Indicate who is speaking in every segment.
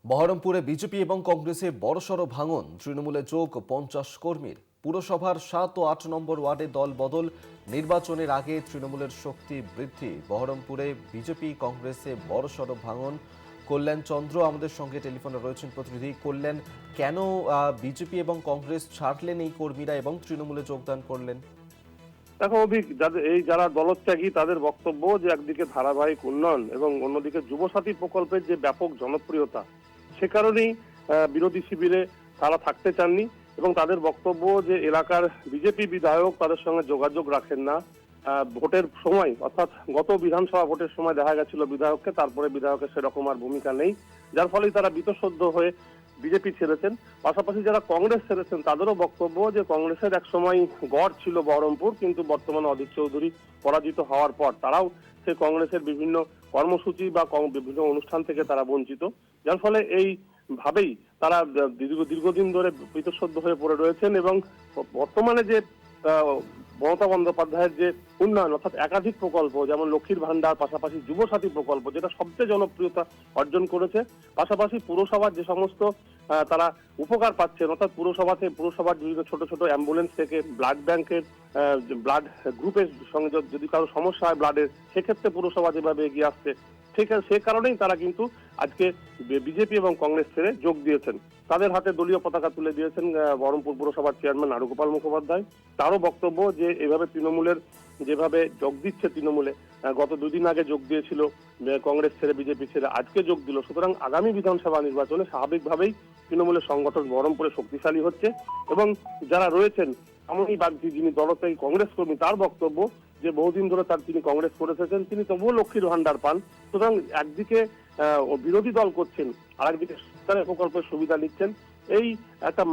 Speaker 1: বহরমপুরে বিজেপি এবং কংগ্রেসে বড়সড় ভাঙন, তৃণমূলে যোগ 50 কর্মীর। পুরসভার 7 ও 8 নম্বর ওয়ার্ডে দল বদল, নির্বাচনের আগে তৃণমূলের শক্তি বৃদ্ধি। বহরমপুরে বিজেপি কংগ্রেসে বড়সড় ভাঙন। কল্যাণ চন্দ্র আমাদের সঙ্গে টেলিফোনে রয়েছেন প্রতিনিধি। কল্যাণ, কেন বিজেপি এবং কংগ্রেস ছাড়লেন এই কর্মীরা এবং তৃণমূলে যোগদান করলেন?
Speaker 2: দেখো অভিক, যারা দলত্যাগী তাদের বক্তব্য যে একদিকে ধারাবাহিক উন্নয়ন এবং অন্যদিকে যুবসাথী প্রকল্পের যে ব্যাপক জনপ্রিয়তা, সে কারণেই বিরোধী শিবিরে তারা থাকতে চাননি এবং তাদের বক্তব্য যে এলাকার বিজেপি বিধায়ক তাদের সঙ্গে যোগাযোগ রাখেন না। ভোটের সময় অর্থাৎ গত বিধানসভা ভোটের সময় দেখা গেছিল বিধায়ককে, তারপরে বিধায়কের সেরকম আর ভূমিকা নেই, যার ফলে তারা বীতশ্রদ্ধ হয়ে বিজেপি ছেড়েছেন। পাশাপাশি যারা কংগ্রেস ছেড়েছেন তাদেরও বক্তব্য যে কংগ্রেসের একসময় গড় ছিল বহরমপুর, কিন্তু বর্তমানে অধীর চৌধুরী পরাজিত হওয়ার পর তারাও সেই কংগ্রেসের বিভিন্ন কর্মসূচি বা বিভিন্ন অনুষ্ঠান থেকে তারা বঞ্চিত, যার ফলে এই ভাবেই তারা দীর্ঘদিন ধরে বীতশ্রদ্ধ হয়ে পড়ে রয়েছেন। এবং বর্তমানে যে মমতা বন্দ্যোপাধ্যায়ের যে উন্নয়ন অর্থাৎ একাধিক প্রকল্প, যেমন লক্ষ্মীর ভান্ডার, পাশাপাশি যুবসাথী প্রকল্প যেটা সবচেয়ে জনপ্রিয়তা অর্জন করেছে, পাশাপাশি পুরসভার যে সমস্ত তারা উপকার পাচ্ছেন, অর্থাৎ পুরসভার বিভিন্ন ছোট ছোট অ্যাম্বুলেন্স থেকে ব্লাড ব্যাংকের ব্লাড গ্রুপের সঙ্গে যদি কারো সমস্যা হয় ব্লাডের, সেক্ষেত্রে পুরসভা যেভাবে এগিয়ে আসছে, ঠিক সে কারণেই তারা কিন্তু আজকে বিজেপি এবং কংগ্রেস ছেড়ে যোগ দিয়েছেন। তাদের হাতে দলীয় পতাকা তুলে দিয়েছেন বহরমপুর পুরসভার চেয়ারম্যান নারুগোপাল মুখোপাধ্যায়। তারও বক্তব্য যে এভাবে তৃণমূলের যেভাবে যোগ দিচ্ছে, তৃণমূলে গত দুদিন আগে যোগ দিয়েছিল কংগ্রেস ছেড়ে বিজেপি ছেড়ে, আজকে যোগ দিল, সুতরাং আগামী বিধানসভা নির্বাচনে স্বাভাবিকভাবেই তৃণমূলের সংগঠন বহরমপুরে শক্তিশালী হচ্ছে। এবং যারা রয়েছেন এমনই বাগদি, যিনি দলত্যাগী কংগ্রেস কর্মী, তার বক্তব্য যে বহুদিন ধরে তিনি কংগ্রেস করে এসেছেন, তিনি তবুও লক্ষ্মীর ভান্ডার পান। সুতরাং একদিকে বিরোধী দল করছেন, আর একদিকে সরকারের প্রকল্পের সুবিধা নিচ্ছেন। এই একটা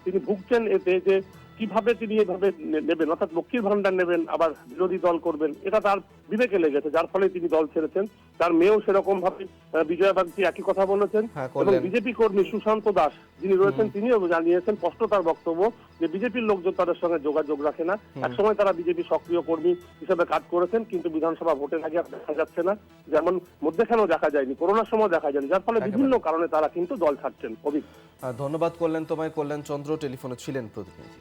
Speaker 2: তিনি ভুগছেন এতে যে কিভাবে তিনি এভাবে নেবেন, অর্থাৎ লক্ষ্মীর ভান্ডার নেবেন আবার বিরোধী দল করবেন, এটা তার বিবেকে লেগেছে, যার ফলে তিনি দল ছেড়েছেন। তার মেয়েও সেরকম ভাবে বিজয়া বাগচি একই কথা বলেছেন। এবং বিজেপি কর্মী সুশান্ত দাস যিনি রয়েছেন তিনিও জানিয়েছেন, স্পষ্ট তার বক্তব্য যে বিজেপির লোকজন তাদের সঙ্গে যোগাযোগ রাখে না। একসময় তারা বিজেপি সক্রিয় কর্মী হিসেবে কাজ করেছেন, কিন্তু বিধানসভা ভোটের আগে দেখা যাচ্ছে না, যেমন মধ্যেখানেও দেখা যায়নি, করোনার সময় দেখা যায়নি, যার ফলে বিভিন্ন কারণে তারা কিন্তু দল ছাড়ছেন। অভিক,
Speaker 1: ধন্যবাদ কল্যাণ তোমায়। কল্যাণ চন্দ্র টেলিফোনে ছিলেন প্রতিনিধি।